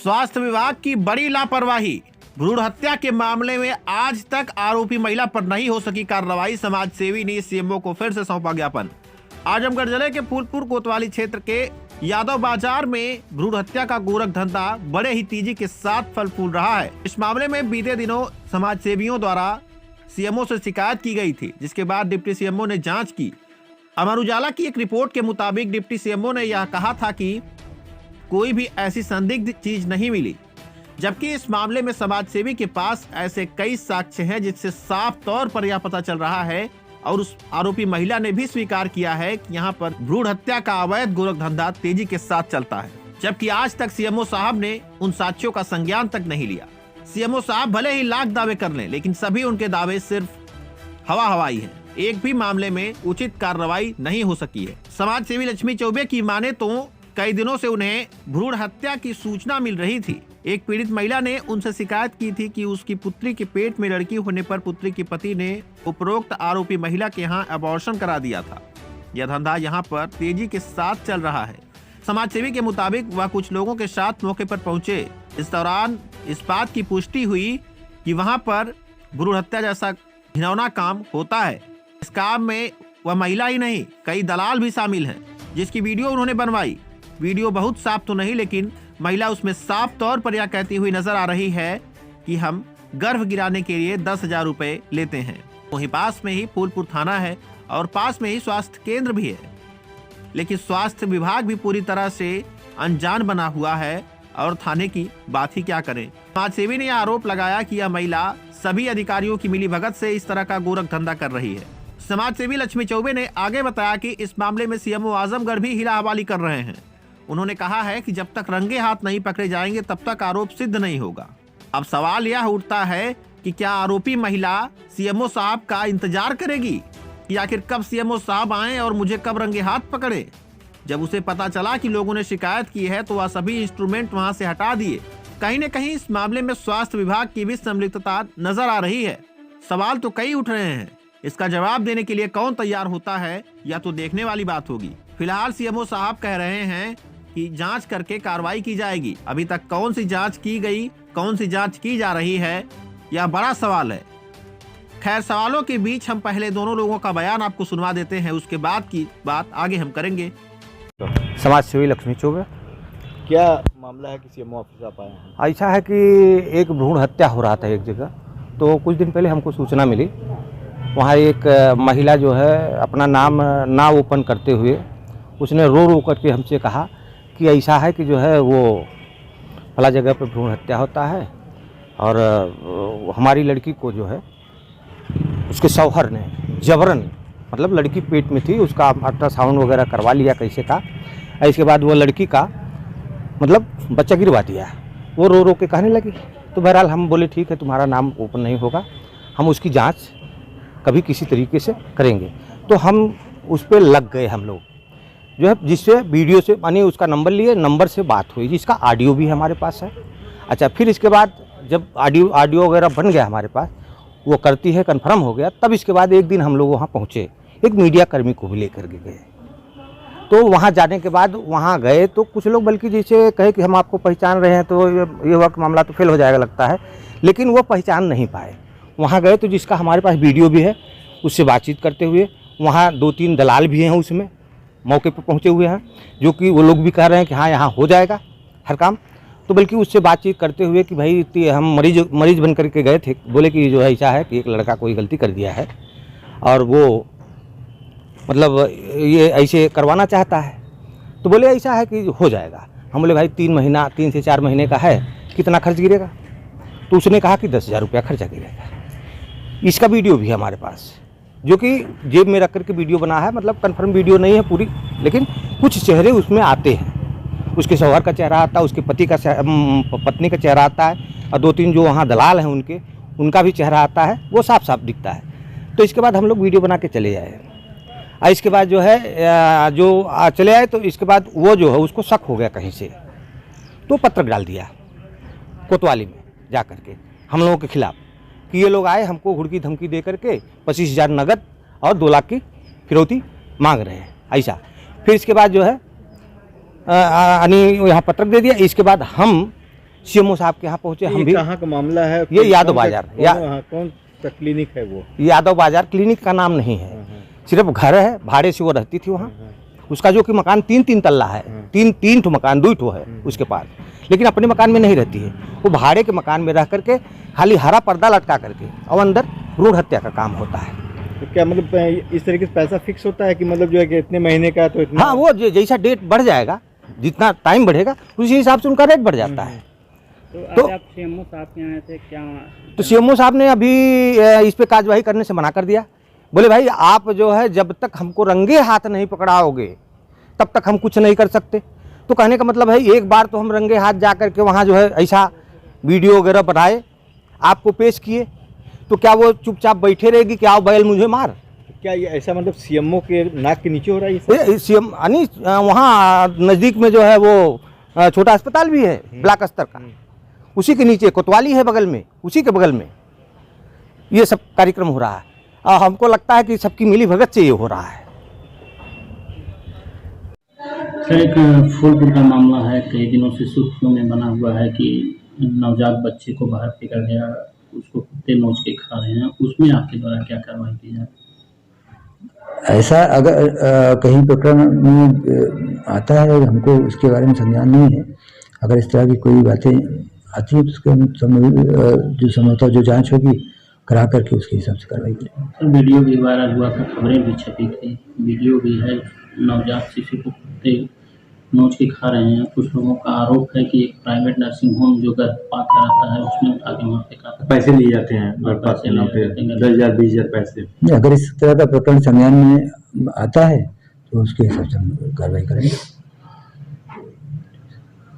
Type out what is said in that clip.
स्वास्थ्य विभाग की बड़ी लापरवाही। भ्रूण हत्या के मामले में आज तक आरोपी महिला पर नहीं हो सकी कार्रवाई। समाज सेवी ने सीएमओ को फिर से सौंपा ज्ञापन। आजमगढ़ जिले के फूलपुर कोतवाली क्षेत्र के यादव बाजार में भ्रूण हत्या का गोरख धंधा बड़े ही तेजी के साथ फल फूल रहा है। इस मामले में बीते दिनों समाज सेवियों द्वारा सीएमओ से शिकायत की गई थी, जिसके बाद डिप्टी सीएमओ ने जांच की। अमर उजाला की एक रिपोर्ट के मुताबिक डिप्टी सीएमओ ने यह कहा था कि कोई भी ऐसी संदिग्ध चीज नहीं मिली, जबकि इस मामले में समाज सेवी के पास ऐसे कई साक्ष्य हैं जिससे साफ तौर पर यह पता चल रहा है और उस आरोपी महिला ने भी स्वीकार किया है कि यहाँ पर भ्रूण हत्या का अवैध गोरख धंधा तेजी के साथ चलता है, जबकि आज तक सीएमओ साहब ने उन साक्ष्यों का संज्ञान तक नहीं लिया। सीएमओ साहब भले ही लाख दावे कर लें, लेकिन सभी उनके दावे सिर्फ हवाई हैं। एक भी मामले में उचित कार्रवाई नहीं हो सकी है। समाज सेवी लक्ष्मी चौबे की माने तो कई दिनों से उन्हें भ्रूण हत्या की सूचना मिल रही थी। एक पीड़ित महिला ने उनसे शिकायत की थी कि उसकी पुत्री के पेट में लड़की होने पर पुत्री के पति ने उपरोक्त आरोपी महिला के यहाँ अबॉर्शन करा दिया था। यह धंधा यहाँ पर तेजी के साथ चल रहा है। समाज सेवी के मुताबिक वह कुछ लोगों के साथ मौके पर पहुंचे। इस दौरान इस बात की पुष्टि हुई कि वहाँ पर भ्रूण हत्या जैसा घिनौना काम होता है। इस काम में वह महिला ही नहीं, कई दलाल भी शामिल हैं, जिसकी वीडियो उन्होंने बनवाई। वीडियो बहुत साफ तो नहीं, लेकिन महिला उसमें साफ तौर पर यह कहती हुई नजर आ रही है कि हम गर्भ गिराने के लिए 10,000 रुपए लेते हैं। वहीं पास में ही फूलपुर थाना है और पास में ही स्वास्थ्य केंद्र भी है, लेकिन स्वास्थ्य विभाग भी पूरी तरह से अनजान बना हुआ है और थाने की बात ही क्या करें। समाज सेवी ने आरोप लगाया कि यह महिला सभी अधिकारियों की मिलीभगत से इस तरह का गोरख धंधा कर रही है। समाज सेवी लक्ष्मी चौबे ने आगे बताया कि इस मामले में सीएमओ आजमगढ़ भी हिला हवाली कर रहे हैं। उन्होंने कहा है कि जब तक रंगे हाथ नहीं पकड़े जाएंगे तब तक आरोप सिद्ध नहीं होगा। अब सवाल यह उठता है कि क्या आरोपी महिला सीएमओ साहब का इंतजार करेगी कि आखिर कब सीएमओ साहब आए और मुझे कब रंगे हाथ पकड़े। जब उसे पता चला कि लोगों ने शिकायत की है तो वह सभी इंस्ट्रूमेंट वहां से हटा दिए। कहीं न कहीं इस मामले में स्वास्थ्य विभाग की भी संलिप्तता नजर आ रही है। सवाल तो कई उठ रहे हैं, इसका जवाब देने के लिए कौन तैयार होता है या तो देखने वाली बात होगी। फिलहाल सीएमओ साहब कह रहे हैं कि जांच करके कार्रवाई की जाएगी। अभी तक कौन सी जांच की गई, कौन सी जांच की जा रही है, यह बड़ा सवाल है। खैर, सवालों के बीच हम पहले दोनों लोगों का बयान आपको सुनवा देते हैं, उसके बाद की बात आगे हम करेंगे। समाज सेवी लक्ष्मी चौबे। क्या मामला है कि सीएमओ ऑफिस आप आए हैं? ऐसा है कि एक भ्रूण हत्या हो रहा था एक जगह, तो कुछ दिन पहले हमको सूचना मिली। वहाँ एक महिला जो है अपना नाम ना ओपन करते हुए उसने रो रो करके हमसे कहा कि ऐसा है कि जो है वो फला जगह पे भ्रूण हत्या होता है और हमारी लड़की को जो है उसके शौहर ने जबरन, मतलब लड़की पेट में थी, उसका अल्ट्रासाउंड वगैरह करवा लिया कैसे था, इसके बाद वो लड़की का मतलब बच्चा गिरवा दिया। वो रो रो के कहने लगी। तो बहरहाल हम बोले ठीक है, तुम्हारा नाम ओपन नहीं होगा, हम उसकी जांच कभी किसी तरीके से करेंगे। तो हम उस पर लग गए हम लोग जो है, जिससे वीडियो से मानी उसका नंबर लिए, नंबर से बात हुई, जिसका ऑडियो भी हमारे पास है। अच्छा, फिर इसके बाद जब ऑडियो वगैरह बन गया हमारे पास, वो करती है कंफर्म हो गया, तब इसके बाद एक दिन हम लोग वहाँ पहुँचे, एक मीडिया कर्मी को भी लेकर के गए। तो वहाँ जाने के बाद वहाँ गए तो कुछ लोग बल्कि जैसे कहे कि हम आपको पहचान रहे हैं, तो ये वक्त मामला तो फेल हो जाएगा लगता है, लेकिन वो पहचान नहीं पाए। वहाँ गए तो जिसका हमारे पास वीडियो भी है, उससे बातचीत करते हुए, वहाँ 2-3 दलाल भी हैं उसमें मौके पर पहुँचे हुए हैं, जो कि वो लोग भी कह रहे हैं कि हाँ यहाँ हो जाएगा हर काम। तो बल्कि उससे बातचीत करते हुए कि भाई हम मरीज बन करके गए थे, बोले कि जो ऐसा है कि एक लड़का कोई गलती कर दिया है और वो मतलब ये ऐसे करवाना चाहता है। तो बोले ऐसा है कि हो जाएगा। हम बोले भाई 3 से 4 महीने का है, कितना खर्च गिरेगा? तो उसने कहा कि 10,000 रुपया खर्चा गिरेगा। इसका वीडियो भी है हमारे पास, जो कि जेब में रख करके वीडियो बना है, मतलब कंफर्म वीडियो नहीं है पूरी, लेकिन कुछ चेहरे उसमें आते हैं। उसके शौहर का चेहरा आता है, उसके पत्नी का चेहरा आता है, और 2-3 जो वहाँ दलाल हैं उनका भी चेहरा आता है, वो साफ साफ दिखता है। तो इसके बाद हम लोग वीडियो बना के चले आए। इसके बाद जो है चले आए, तो इसके बाद वो जो है उसको शक हो गया कहीं से, तो पत्र डाल दिया कोतवाली में जा करके हम लोगों के खिलाफ कि ये लोग आए हमको हुड़की धमकी दे करके 25,000 नगद और 2 लाख की फिरौती मांग रहे हैं ऐसा। फिर इसके बाद जो है यहाँ पत्रक दे दिया। इसके बाद हम सीएमओ साहब के यहाँ पहुँचे हम ये भी। कहाँ का मामला है? ये यादव बाजार, कौन सा क्लिनिक है वो? यादव बाजार क्लिनिक का नाम नहीं है, सिर्फ घर है, भाड़े से वो रहती थी वहाँ। उसका जो कि मकान 3-3 तल्ला है, 3 ठो मकान 2 ठो है उसके पास, लेकिन अपने मकान में नहीं रहती है। वो भाड़े के मकान में रह करके खाली हरा पर्दा लटका करके और अंदर भ्रूण हत्या का काम होता है। तो क्या मतलब इस तरीके से पैसा फिक्स होता है कि मतलब जो है कि इतने महीने का तो इतना? हाँ, वो जैसा डेट बढ़ जाएगा, जितना टाइम बढ़ेगा उसी हिसाब से उनका रेट बढ़ जाता है। तो आज आप सीएमओ साहब के यहाँ से क्या? तो सीएमओ साहब ने अभी इस पे कार्यवाही करने से मना कर दिया। बोले भाई आप जो है जब तक हमको रंगे हाथ नहीं पकड़ाओगे तब तक हम कुछ नहीं कर सकते। तो कहने का मतलब है एक बार तो हम रंगे हाथ जा कर के वहाँ जो है ऐसा वीडियो वगैरह बनाए, आपको पेश किए, तो क्या वो चुपचाप बैठे रहेगी कि आओ बैल मुझे मार? क्या ये ऐसा मतलब सीएमओ के नाक के नीचे हो रहा है ये? सीएम यानी वहाँ नज़दीक में जो है वो छोटा अस्पताल भी है ब्लॉक स्तर का, उसी के नीचे कोतवाली है बगल में, उसी के बगल में ये सब कार्यक्रम हो रहा है। और हमको लगता है कि सबकी मिली भगत से ये हो रहा है। सर, एक फूलपुर का मामला है, कई दिनों से सुर्खियों में बना हुआ है कि नवजात बच्चे को बाहर फेंका गया, उसको कुत्ते नोच के खा रहे हैं, उसमें आपके द्वारा क्या कार्रवाई की जाए? ऐसा अगर कहीं प्रकरण में आता है, हमको उसके बारे में संज्ञान नहीं है। अगर इस तरह की कोई बातें आती है तो उसके जो संभवतः जो जांच होगी करा करके उसके हिसाब से कार्रवाई करेंगे। सर, वीडियो भी वायरल हुआ था, खबरें भी छपी थी, वीडियो भी है, नवजात शिशु को कुत्ते नोच के खा रहे हैं। कुछ लोगों का आरोप है कि एक प्राइवेट नर्सिंग होम जो गर्भपात कराता है उसमें उठा के वहाँ पे खाता, पैसे लिए जाते हैं गर्भपात के नाम पे, 10,000 20,000 पैसे। अगर इस तरह का प्रकरण संज्ञान में आता है तो उसके हिसाब से हम कार्रवाई करेंगे।